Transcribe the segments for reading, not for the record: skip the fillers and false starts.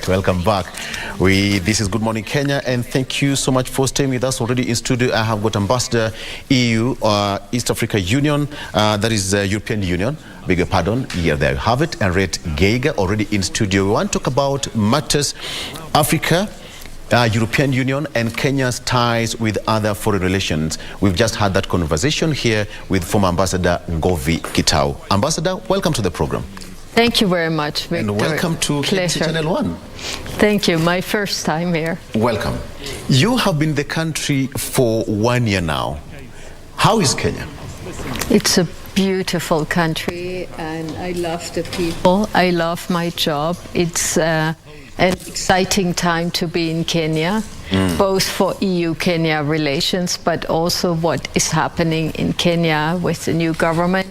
Welcome back. This is Good Morning Kenya, and thank you so much for staying with us. Already in studio, I have got Ambassador EU, East Africa Union, that is European Union. Beg your pardon. Here, there you have it. Henriette Geiger already in studio. We want to talk about matters Africa, European Union, and Kenya's ties with other foreign relations. We've just had that conversation here with former Ambassador Ngovi Kitau. Ambassador, welcome to the program. Thank you very much, Victor. And welcome to KBC Channel 1. Thank you. My first time here. Welcome. You have been in the country for 1 year now. How is Kenya? It's a beautiful country, and I love the people. I love my job. It's an exciting time to be in Kenya, both for EU-Kenya relations, but also what is happening in Kenya with the new government.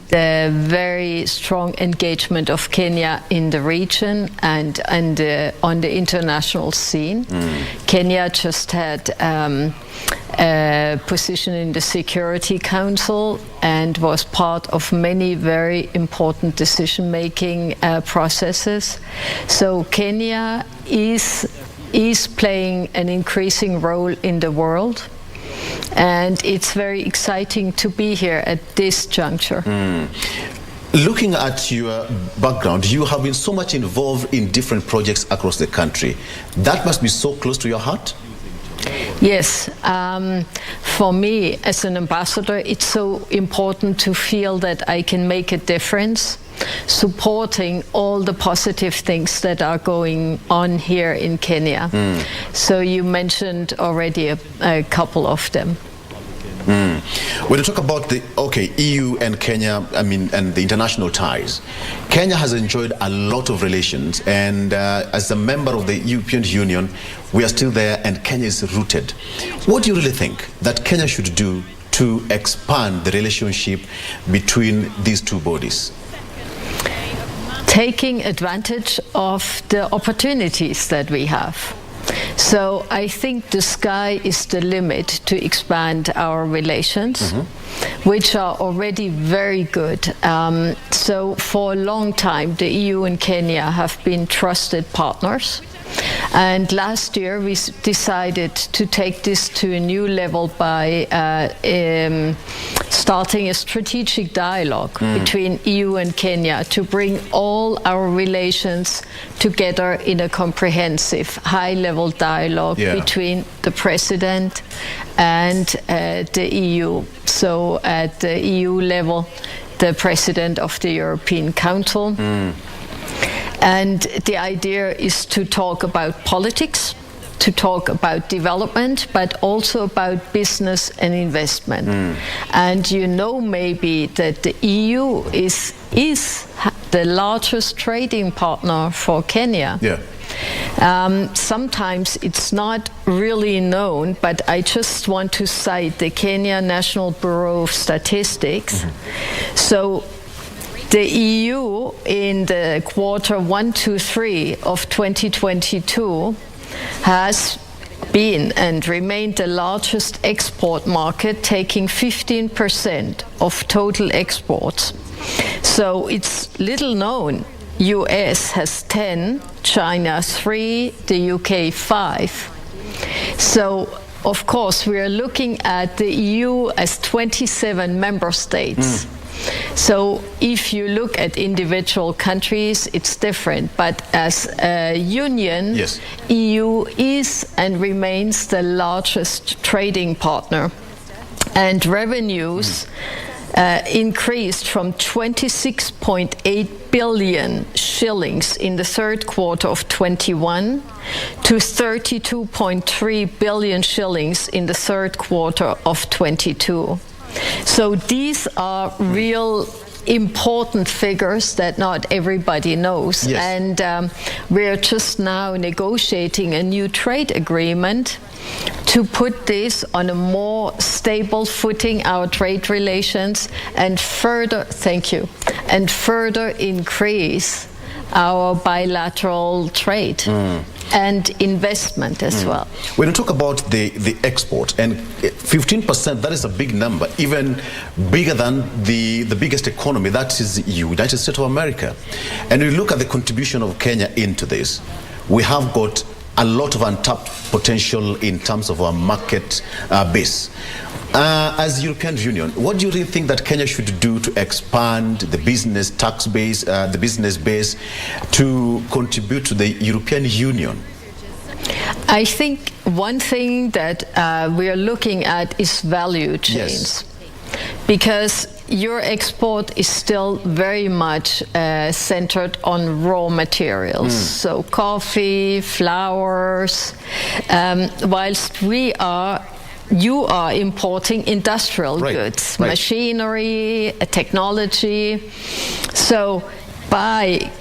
The very strong engagement of Kenya in the region and on the international scene. Kenya just had a position in the Security Council and was part of many very important decision-making processes. So Kenya is playing an increasing role in the world. And it's very exciting to be here at this juncture. Looking at your background, you have been so much involved in different projects across the country. That must be so close to your heart? Yes. For me, as an ambassador, it's so important to feel that I can make a difference, supporting all the positive things that are going on here in Kenya. So you mentioned already a couple of them. When you talk about the EU and Kenya, and the international ties, Kenya has enjoyed a lot of relations, and as a member of the European Union, we are still there, and Kenya is rooted. What do you really think that Kenya should do to expand the relationship between these two bodies? Taking advantage of the opportunities that we have. So I think the sky is the limit to expand our relations, which are already very good. So for a long time, the EU and Kenya have been trusted partners. And last year, we decided to take this to a new level by starting a strategic dialogue between EU and Kenya to bring all our relations together in a comprehensive, high-level dialogue between the President and the EU. So at the EU level, the President of the European Council. And the idea is to talk about politics, to talk about development, but also about business and investment. And you know maybe that the EU is the largest trading partner for Kenya. Sometimes it's not really known, but I just want to cite the Kenya National Bureau of Statistics. So the EU in the quarter 1 to 3 of 2022 has been and remained the largest export market, taking 15% of total exports. So it's little known. US has 10, China 3, the UK 5. So of course we are looking at the EU as 27 member states. So if you look at individual countries, it's different. But as a union, EU is and remains the largest trading partner. And revenues increased from 26.8 billion shillings in the third quarter of 21 to 32.3 billion shillings in the third quarter of 22. So these are real important figures that not everybody knows. And we're just now negotiating a new trade agreement to put this on a more stable footing, our trade relations, and further, and further increase our bilateral trade and investment as well. When you talk about the export, and 15%, that is a big number, even bigger than the biggest economy, that is the United States of America. And you look at the contribution of Kenya into this. we have got a lot of untapped potential in terms of our market base. As European Union, what do you really think that Kenya should do to expand the business tax base, the business base, to contribute to the European Union? I think one thing that we are looking at is value chains. Yes. Because your export is still very much centered on raw materials, so coffee, flowers, whilst you are importing industrial goods, machinery, technology. So by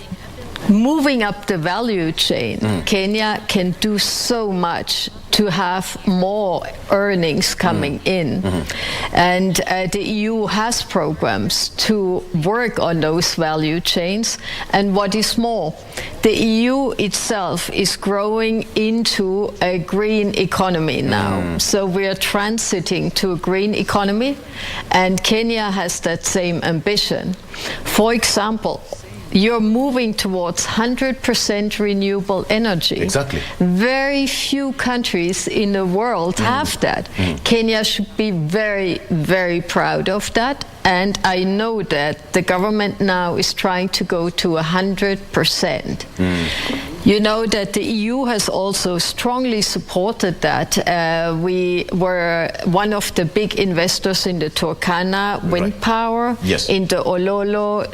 moving up the value chain, Kenya can do so much to have more earnings coming in. And the EU has programs to work on those value chains. And what is more, the EU itself is growing into a green economy now. So we are transiting to a green economy, and Kenya has that same ambition. For example, you're moving towards 100% renewable energy. Exactly. Very few countries in the world have that. Kenya should be very, very proud of that. And I know that the government now is trying to go to 100%. You know that the EU has also strongly supported that. We were one of the big investors in the Turkana wind power, in the Oloo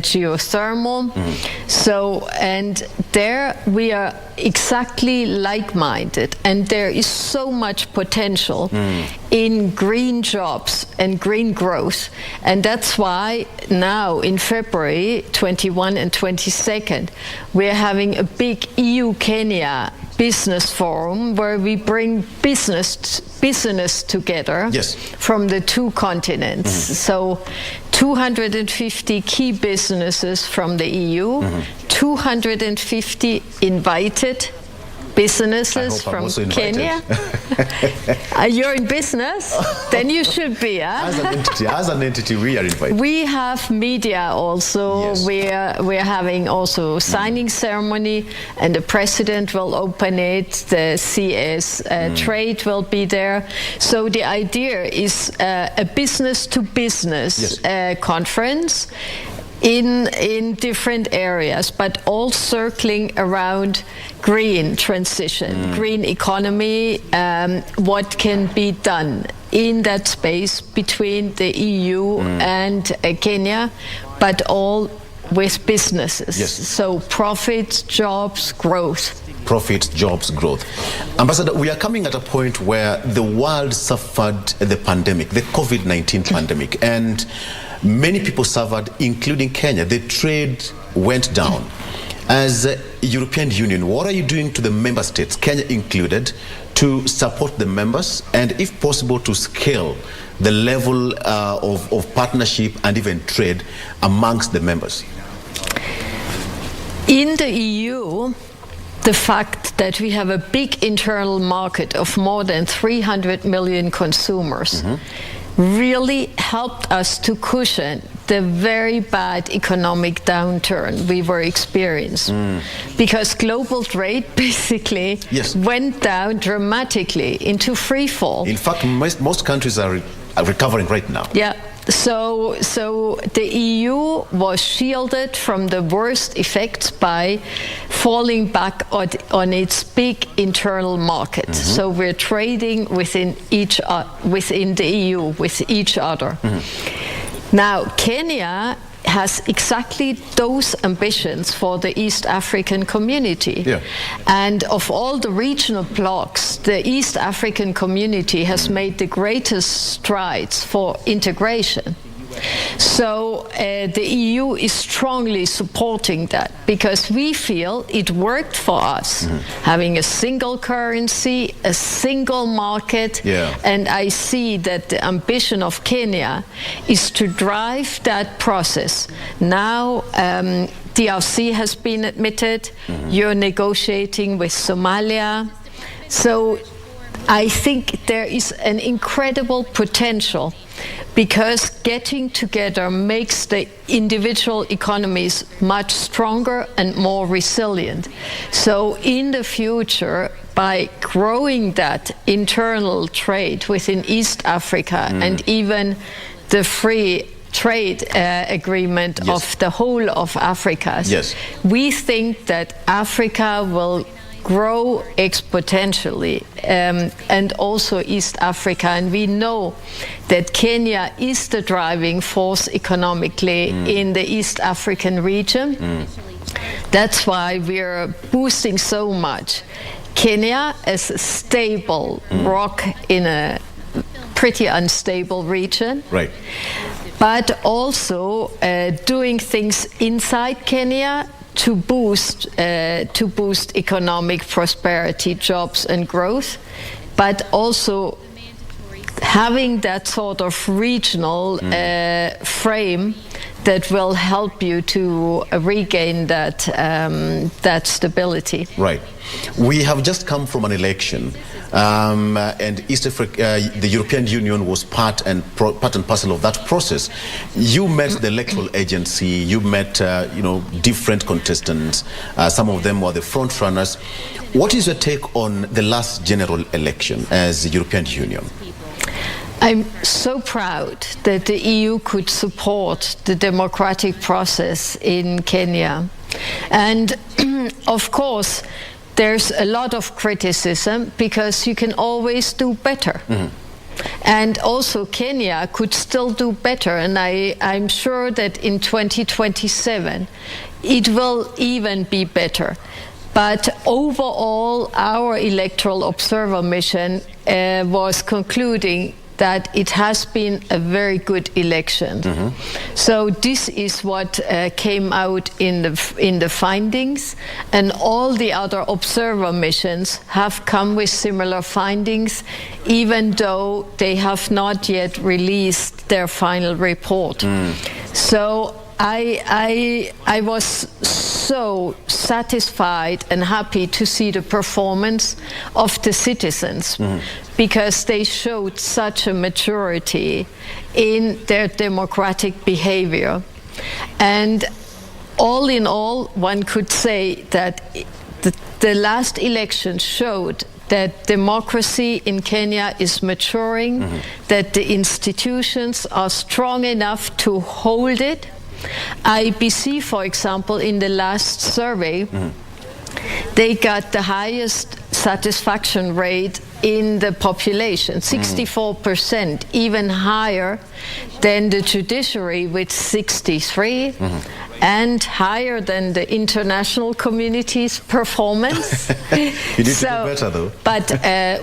geothermal. So, and there we are exactly like-minded, and there is so much potential in green jobs and green growth. And that's why now in February 21 and 22nd, we're having a big EU-Kenya business forum where we bring business together from the two continents. So 250 key businesses from the EU, 250 invited businesses from Kenya. You're in business? Then you should be. As an entity, we are invited. We have media also. We're having also signing ceremony, and the president will open it. The CS trade will be there. So the idea is a business-to-business conference in different areas, but all circling around green transition, green economy, what can be done in that space between the EU and Kenya, but all with businesses. So profits, jobs, growth. Profits, jobs, growth. Ambassador, we are coming at a point where the world suffered the pandemic, the COVID-19 pandemic, and many people suffered, including Kenya. The trade went down. As a European Union, what are you doing to the member states, Kenya included, to support the members and, if possible, to scale the level of partnership and even trade amongst the members? In the EU, the fact that we have a big internal market of more than 300 million consumers really helped us to cushion the very bad economic downturn we were experiencing. Because global trade basically went down dramatically into free fall. In fact, most countries are recovering right now. So the EU was shielded from the worst effects by falling back on its big internal market. So we're trading within the EU with each other. Now Kenya has exactly those ambitions for the East African community. And of all the regional blocs, the East African community has made the greatest strides for integration. So the EU is strongly supporting that, because we feel it worked for us, having a single currency, a single market, and I see that the ambition of Kenya is to drive that process. Now DRC has been admitted, you're negotiating with Somalia. So I think there is an incredible potential, because getting together makes the individual economies much stronger and more resilient. So in the future, by growing that internal trade within East Africa and even the free trade agreement of the whole of Africa, we think that Africa will grow exponentially, and also East Africa. And we know that Kenya is the driving force economically in the East African region. That's why we're boosting so much Kenya as a stable rock in a pretty unstable region. Right. But also doing things inside Kenya to boost economic prosperity, jobs and growth, but also having that sort of regional frame that will help you to regain that that stability. Right. We have just come from an election, and East Africa, the European Union was part and parcel of that process. You met the electoral agency. You met, different contestants. Some of them were the front runners. What is your take on the last general election as the European Union? I'm so proud that the EU could support the democratic process in Kenya. And of course, there's a lot of criticism, because you can always do better. And also Kenya could still do better. And I'm sure that in 2027, it will even be better. But overall, our electoral observer mission was concluding that it has been a very good election. So this is what came out in the findings, and all the other observer missions have come with similar findings, even though they have not yet released their final report. So I was so satisfied and happy to see the performance of the citizens, because they showed such a maturity in their democratic behavior. And all in all, one could say that the last election showed that democracy in Kenya is maturing, that the institutions are strong enough to hold it. IBC, for example, in the last survey, they got the highest satisfaction rate in the population, 64%, even higher than the judiciary with 63, and higher than the international community's performance. You need to do better, though. But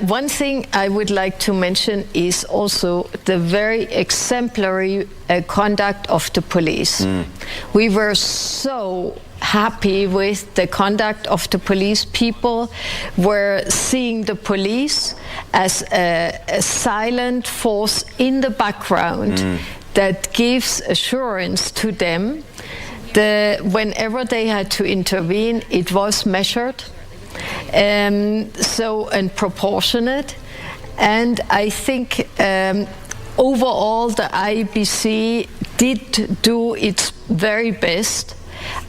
one thing I would like to mention is also the very exemplary conduct of the police. We were so happy with the conduct of the police. People were seeing the police as a silent force in the background that gives assurance to them. Whenever they had to intervene, it was measured, and proportionate. And I think overall the IBC did do its very best.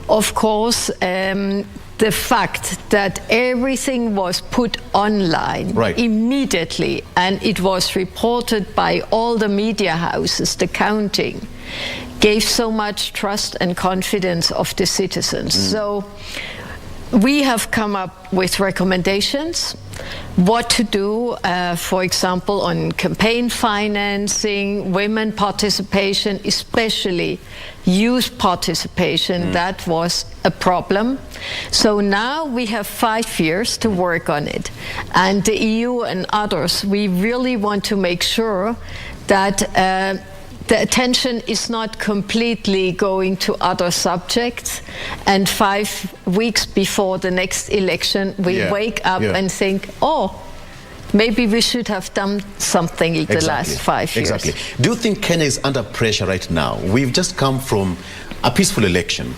Of course, the fact that everything was put online immediately, and it was reported by all the media houses, the counting, gave so much trust and confidence of the citizens. So we have come up with recommendations what to do, for example, on campaign financing, women participation, especially youth participation. That was a problem. So now we have 5 years to work on it. And the EU and others, we really want to make sure that the attention is not completely going to other subjects, and 5 weeks before the next election we wake up and think, oh, maybe we should have done something in the last 5 years. Exactly. Do you think Kenya is under pressure right now? We've just come from a peaceful election.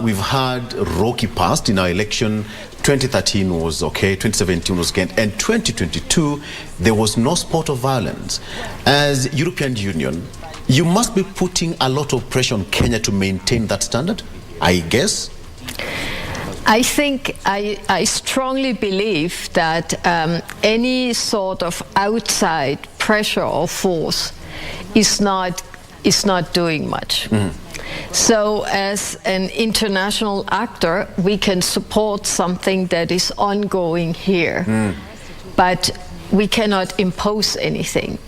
We've had rocky past in our election. 2013 was okay, 2017 was again, and 2022 there was no spot of violence. As European Union, you must be putting a lot of pressure on Kenya to maintain that standard, I guess. I think I strongly believe that any sort of outside pressure or force is not doing much. So as an international actor, we can support something that is ongoing here, but we cannot impose anything.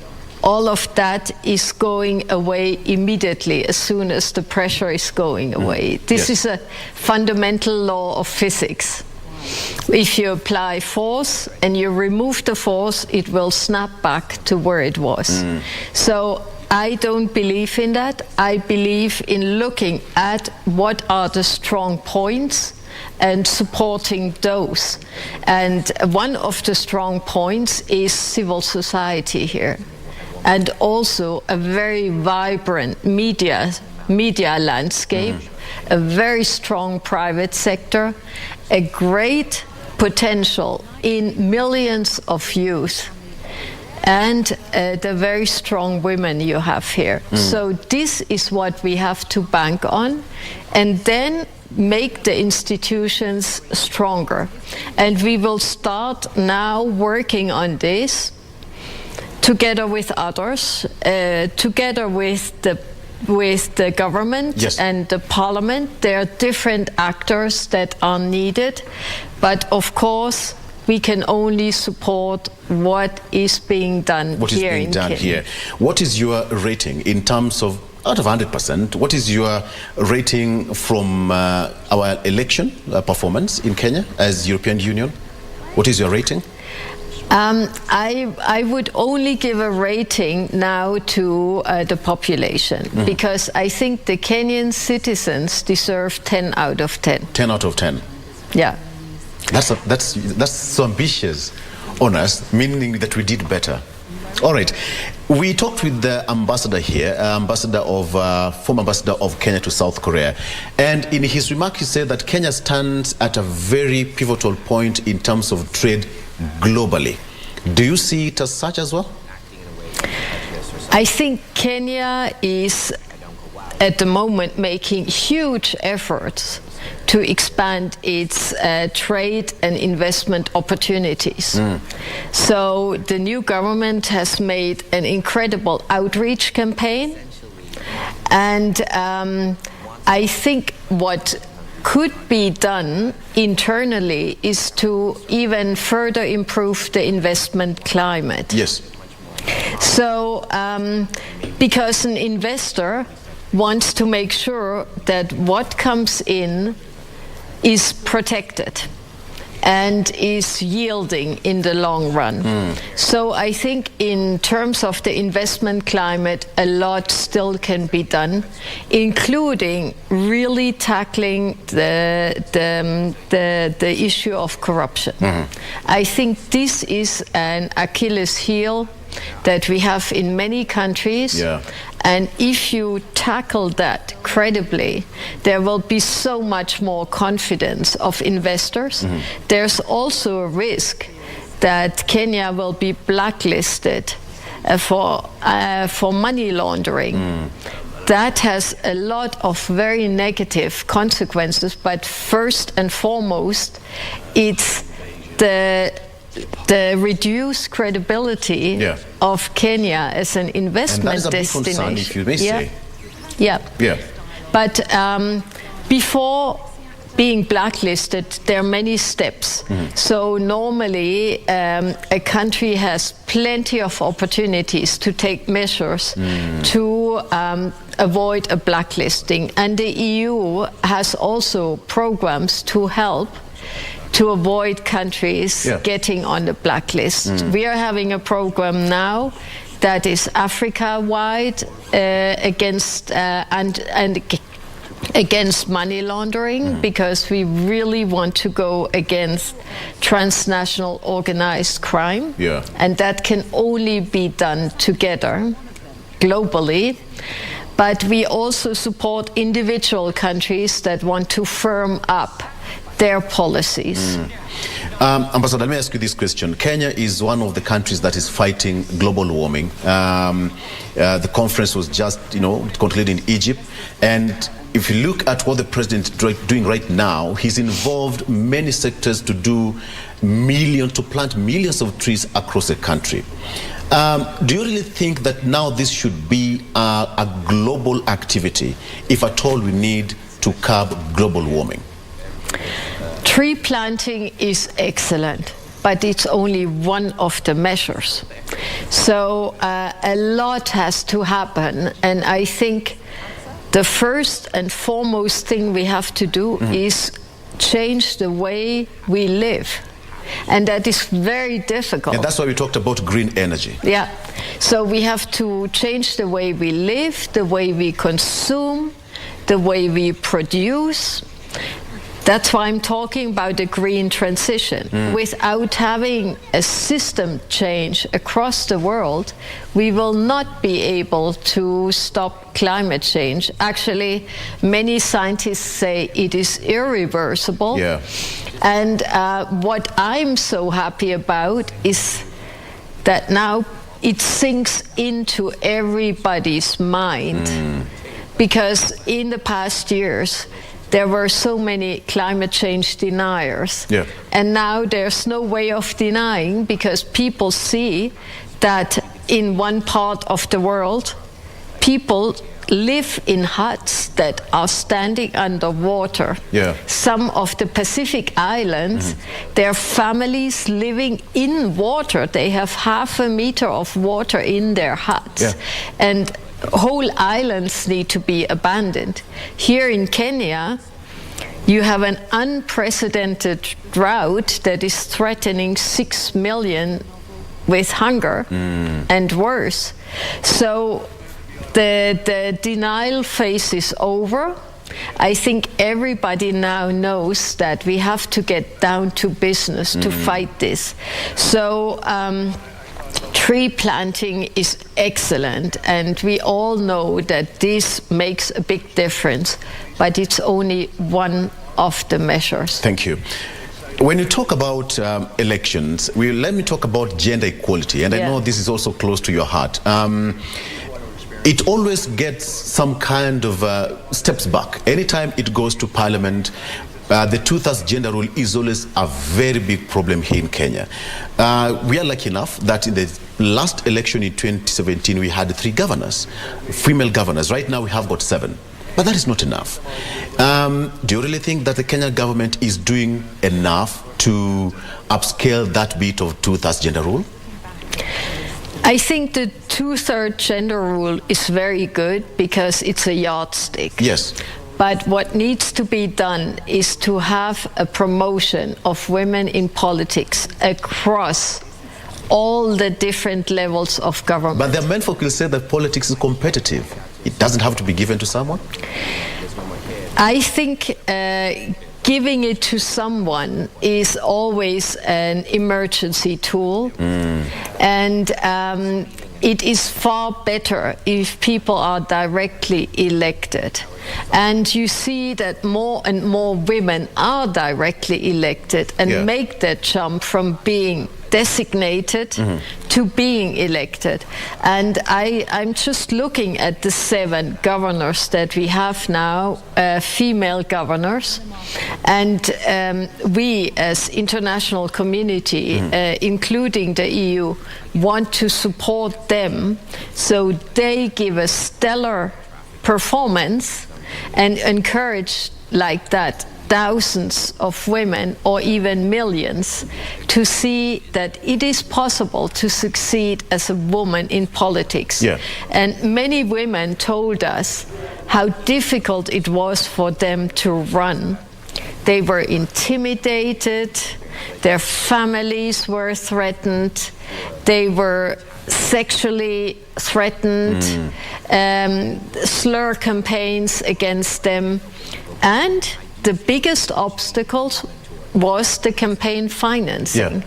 All of that is going away immediately as soon as the pressure is going away. This is a fundamental law of physics. If you apply force and you remove the force, it will snap back to where it was. So I don't believe in that. I believe in looking at what are the strong points and supporting those. And one of the strong points is civil society here. And also a very vibrant media landscape, a very strong private sector, a great potential in millions of youth, and the very strong women you have here. So this is what we have to bank on, and then make the institutions stronger. And we will start now working on this together with others, together with the government and the parliament. There are different actors that are needed, but of course we can only support what is being done here in Kenya. What is your rating in terms of, out of 100%, what is your rating from our election performance in Kenya as European Union? What is your rating? I would only give a rating now to the population, because I think the Kenyan citizens deserve 10 out of 10. 10 out of 10? Yeah. That's so ambitious on us, meaning that we did better. All right. We talked with the ambassador here, former ambassador of Kenya to South Korea. And in his remark, he said that Kenya stands at a very pivotal point in terms of trade globally. Do you see it as such as well? I think Kenya is at the moment making huge efforts to expand its trade and investment opportunities. So the new government has made an incredible outreach campaign, and I think what could be done internally is to even further improve the investment climate. Yes. So, because an investor wants to make sure that what comes in is protected and is yielding in the long run. So I think in terms of the investment climate, a lot still can be done, including really tackling the issue of corruption. I think this is an Achilles heel that we have in many countries. And if you tackle that credibly, there will be so much more confidence of investors. There's also a risk that Kenya will be blacklisted for money laundering. That has a lot of very negative consequences, but first and foremost, it's the reduced credibility of Kenya as an investment destination. And that is a big concern, if you may say. Yeah. But before being blacklisted, there are many steps. So normally a country has plenty of opportunities to take measures to avoid a blacklisting. And the EU has also programs to help to avoid countries getting on the blacklist. We are having a program now that is Africa-wide against against money laundering, because we really want to go against transnational organized crime, and that can only be done together globally. But we also support individual countries that want to firm up their policies. Ambassador, let me ask you this question. Kenya is one of the countries that is fighting global warming. The conference was just, concluded in Egypt. And if you look at what the president is doing right now, he's involved many sectors to plant millions of trees across the country. Do you really think that now this should be a global activity, if at all we need to curb global warming? Tree planting is excellent, but it's only one of the measures. So a lot has to happen, and I think the first and foremost thing we have to do is change the way we live. And that is very difficult. And that's why we talked about green energy. Yeah. So we have to change the way we live, the way we consume, the way we produce. That's why I'm talking about the green transition. Without having a system change across the world, we will not be able to stop climate change. Actually, many scientists say it is irreversible. Yeah. And what I'm so happy about is that now it sinks into everybody's mind. Because in the past years, there were so many climate change deniers. Yeah. And now there's no way of denying, because people see that in one part of the world, people live in huts that are standing underwater. Yeah. Some of the Pacific islands, there are families living in water. They have half a meter of water in their huts. Yeah. And whole islands need to be abandoned. Here in Kenya, you have an unprecedented drought that is threatening 6 million with hunger and worse. So the denial phase is over. I think everybody now knows that we have to get down to business to fight this. So tree planting is excellent, and we all know that this makes a big difference, but it's only one of the measures. Thank you. When you talk about elections, let me talk about gender equality, and I know this is also close to your heart. It always gets some kind of steps back. Anytime it goes to Parliament, the 2/3 gender rule is always a very big problem here in Kenya. We are lucky enough that in the last election in 2017, we had 3 governors, female governors. Right now, we have got 7. But that is not enough. Do you really think that the Kenyan government is doing enough to upscale that bit of 2/3 gender rule? I think the 2/3 gender rule is very good because it's a yardstick. Yes. But what needs to be done is to have a promotion of women in politics across all the different levels of government. But the men folk will say that politics is competitive. It doesn't have to be given to someone? I think giving it to someone is always an emergency tool. And it is far better if people are directly elected. And you see that more and more women are directly elected and make that jump from being designated to being elected. And I'm just looking at the 7 governors that we have now, female governors. And we as international community, including the EU, want to support them so they give a stellar performance and encourage like that thousands of women or even millions to see that it is possible to succeed as a woman in politics. And many women told us how difficult it was for them to run. They were intimidated, their families were threatened, they were sexually threatened, slur campaigns against them, and the biggest obstacle was the campaign financing.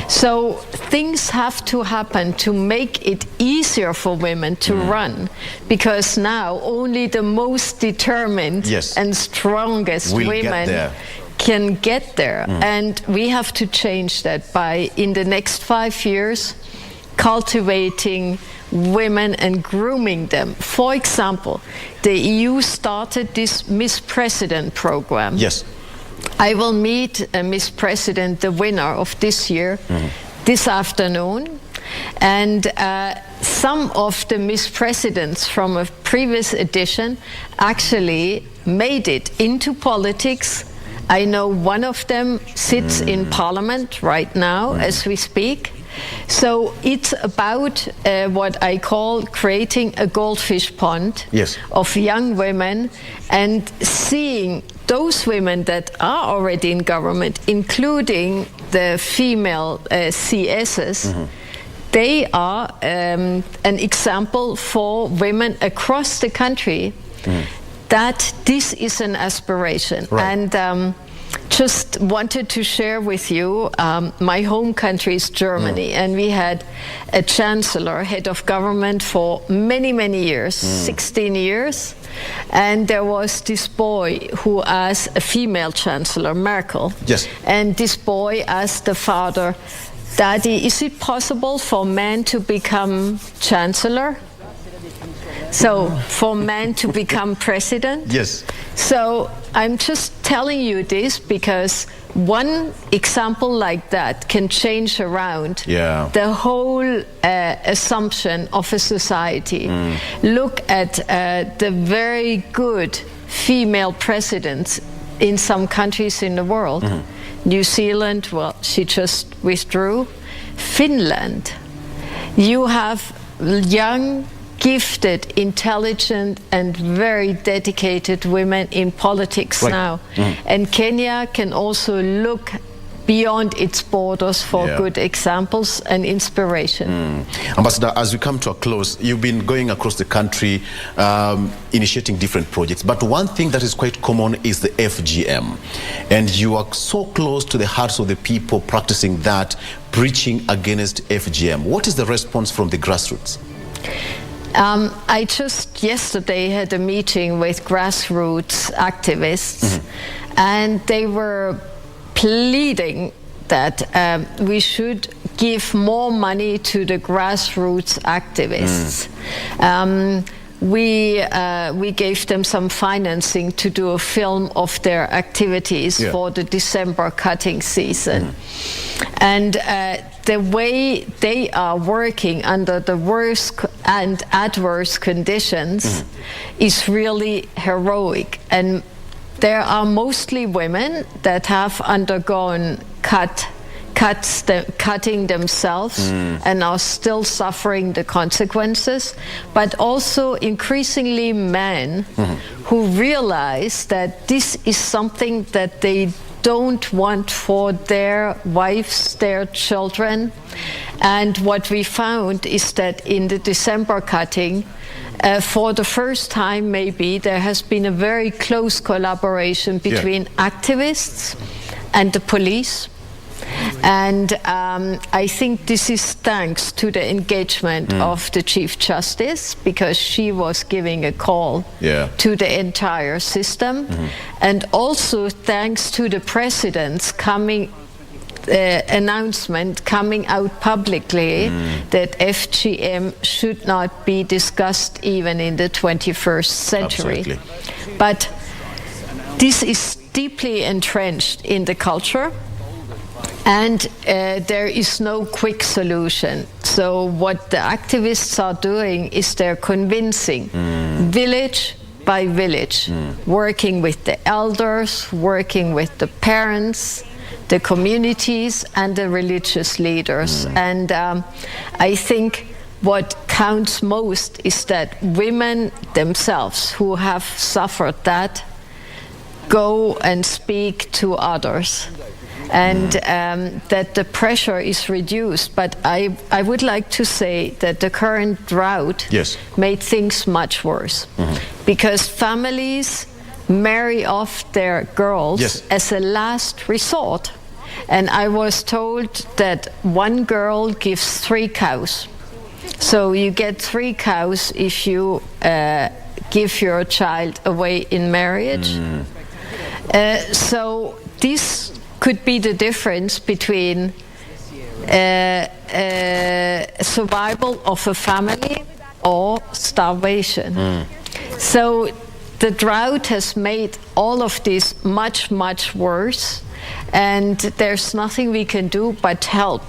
So things have to happen to make it easier for women to run, because now only the most determined and strongest women can get there. And we have to change that by, in the next 5 years, cultivating women and grooming them. For example, the EU started this Miss President program. Yes. I will meet Miss President, the winner of this year, this afternoon. And some of the Miss Presidents from a previous edition actually made it into politics. I know one of them sits in Parliament right now as we speak. So it's about what I call creating a goldfish pond of young women and seeing those women that are already in government, including the female CSs, they are an example for women across the country that this is an aspiration. And just wanted to share with you, my home country is Germany, and we had a chancellor, head of government for many, many years, 16 years. And there was this boy who asked a female chancellor, Merkel. And this boy asked the father, Daddy, is it possible for men to become chancellor? So, for men to become president? So, I'm just telling you this because one example like that can change around the whole assumption of a society. Look at the very good female presidents in some countries in the world. New Zealand, well, she just withdrew. Finland, you have young, gifted, intelligent, and very dedicated women in politics now. And Kenya can also look beyond its borders for good examples and inspiration. Ambassador, as we come to a close, you've been going across the country initiating different projects, but one thing that is quite common is the FGM. And you are so close to the hearts of the people practicing that, preaching against FGM. What is the response from the grassroots? I just yesterday had a meeting with grassroots activists, and they were pleading that we should give more money to the grassroots activists. We gave them some financing to do a film of their activities for the December cutting season. And the way they are working under the worst and adverse conditions is really heroic. And there are mostly women that have undergone cutting themselves and are still suffering the consequences, but also increasingly men who realize that this is something that they don't want for their wives, their children. And what we found is that in the December cutting, for the first time maybe, there has been a very close collaboration between activists and the police. And I think this is thanks to the engagement of the Chief Justice, because she was giving a call to the entire system. And also thanks to the President's announcement coming out publicly that FGM should not be discussed even in the 21st century. But this is deeply entrenched in the culture. And there is no quick solution. So what the activists are doing is they're convincing village by village, working with the elders, working with the parents, the communities, and the religious leaders. And I think what counts most is that women themselves who have suffered that go and speak to others. And that the pressure is reduced. But I would like to say that the current drought made things much worse. Because families marry off their girls as a last resort. And I was told that one girl gives 3 cows. So you get 3 cows if you give your child away in marriage. So this could be the difference between survival of a family or starvation. So the drought has made all of this much, much worse, and there's nothing we can do but help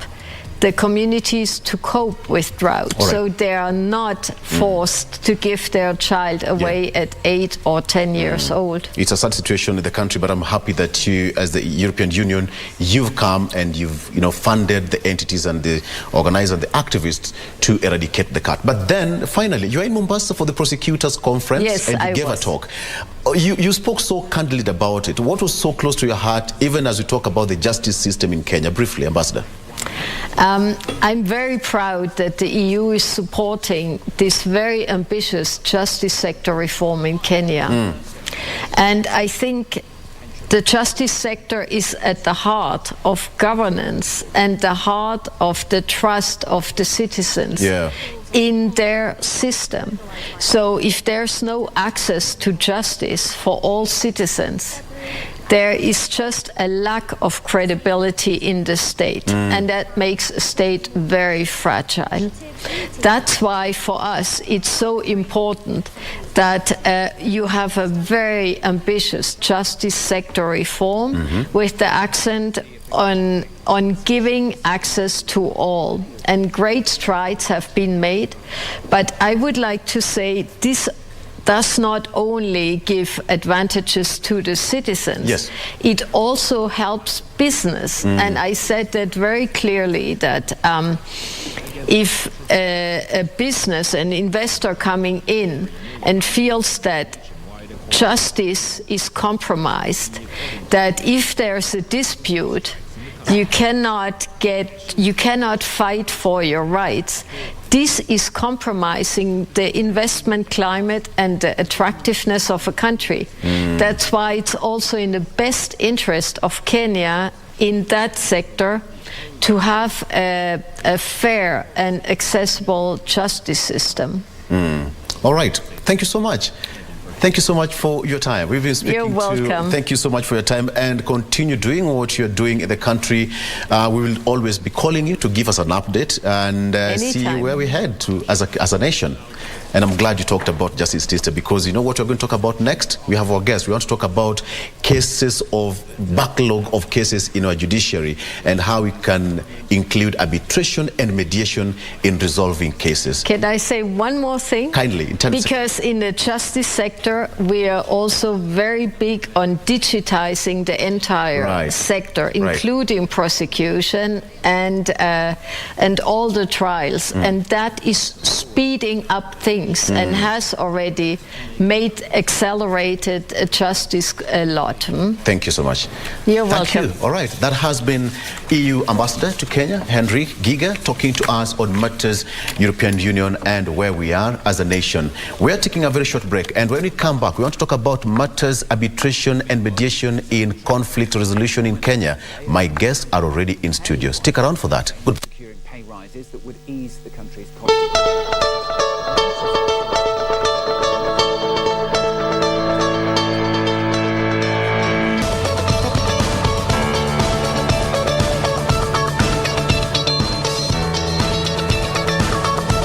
the communities to cope with drought. Right. So they are not forced to give their child away at 8 or 10 years old. It's a sad situation in the country, but I'm happy that you, as the European Union, you've come and you've funded the entities and the organizers and the activists to eradicate the cat. But then finally, you're in Mombasa for the prosecutors conference. Yes, and you I gave was. a talk. You spoke so candidly about it. What was so close to your heart, even as we talk about the justice system in Kenya? Briefly, Ambassador. I'm very proud that the EU is supporting this very ambitious justice sector reform in Kenya. And I think the justice sector is at the heart of governance and the heart of the trust of the citizens in their system. So if there's no access to justice for all citizens, there is just a lack of credibility in the state, and that makes a state very fragile. That's why for us it's so important that you have a very ambitious justice sector reform with the accent on giving access to all. And great strides have been made, but I would like to say this does not only give advantages to the citizens, it also helps business. And I said that very clearly, that if a business, an investor coming in and feels that justice is compromised, that if there's a dispute, you cannot fight for your rights, this is compromising the investment climate and the attractiveness of a country. That's why it's also in the best interest of Kenya in that sector to have a fair and accessible justice system. All right. Thank you so much. Thank you so much for your time. We've been speaking. You're welcome. Thank you so much for your time, and continue doing what you're doing in the country. We will always be calling you to give us an update and see where we head to as a nation. And I'm glad you talked about justice system, because you know what we're going to talk about next? We have our guest. We want to talk about cases of backlog of cases in our judiciary and how we can include arbitration and mediation in resolving cases. Can I say one more thing? Kindly, in 10 seconds. Because in the justice sector, we are also very big on digitizing the entire sector, including prosecution and all the trials. And that is speeding up things and has already made accelerated justice a lot. Thank you so much. You're welcome. Thank you. All right, that has been EU Ambassador to Kenya, Henriette Geiger, talking to us on matters European Union and where we are as a nation. We are taking a very short break, and when we come back, we want to talk about matters arbitration and mediation in conflict resolution in Kenya. My guests are already in studio. Stick around for that. Good. Securing pay rises that would ease the country's cost.